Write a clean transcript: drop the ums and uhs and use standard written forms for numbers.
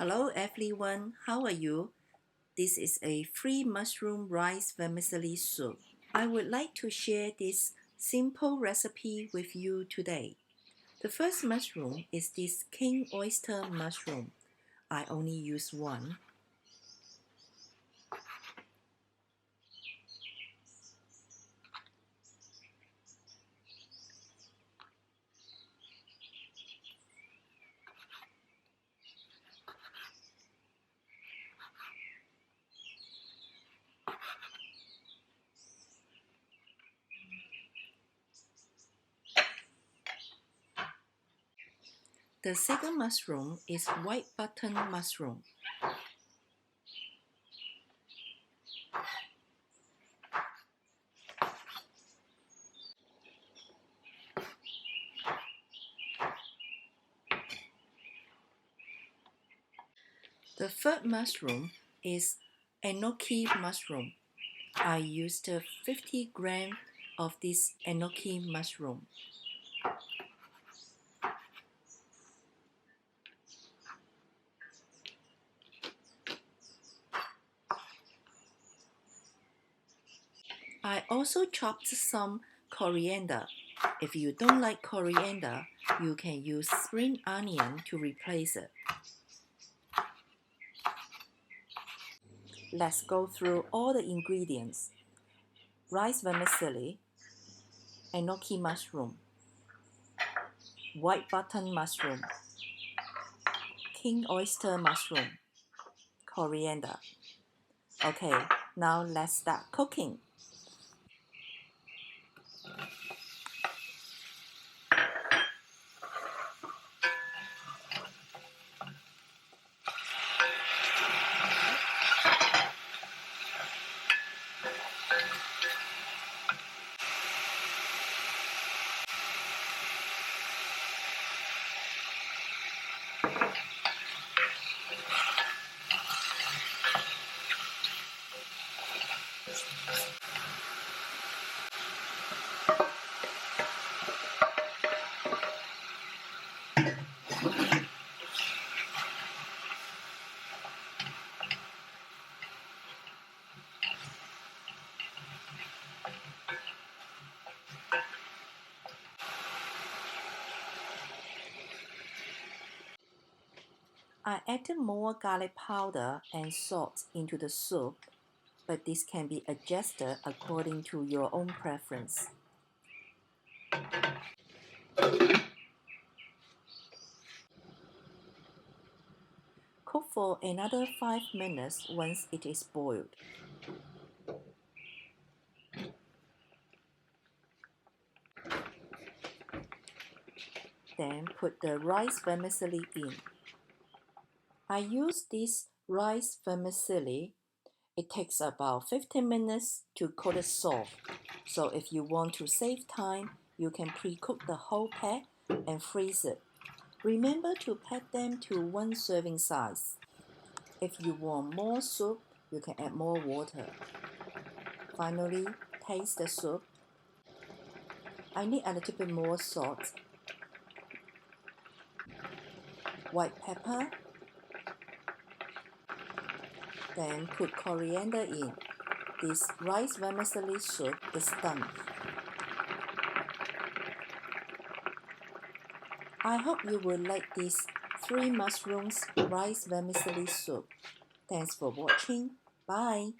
Hello everyone, how are you? This is a free mushroom rice vermicelli soup. I would like to share this simple recipe with you today. The first mushroom is this king oyster mushroom. I only use one. The second mushroom is white button mushroom. The third mushroom is enoki mushroom. I used 50 grams of this enoki mushroom. I also chopped some coriander. If you don't like coriander, you can use spring onion to replace it. Let's go through all the ingredients. Rice vermicelli, enoki mushroom, white button mushroom, king oyster mushroom, coriander. Okay, now let's start cooking. I added more garlic powder and salt into the soup, but this can be adjusted according to your own preference. Cook for another 5 minutes once it is boiled. Then put the rice vermicelli in. I use this rice vermicelli. It takes about 15 minutes to cook it soft. So if you want to save time, you can pre-cook the whole pack and freeze it. Remember to pack them to 1 serving size. If you want more soup, you can add more water. Finally, taste the soup. I need a little bit more salt, white pepper, then put coriander in. This rice vermicelli soup is done. I hope you will like this 3 mushrooms rice vermicelli soup. Thanks for watching. Bye.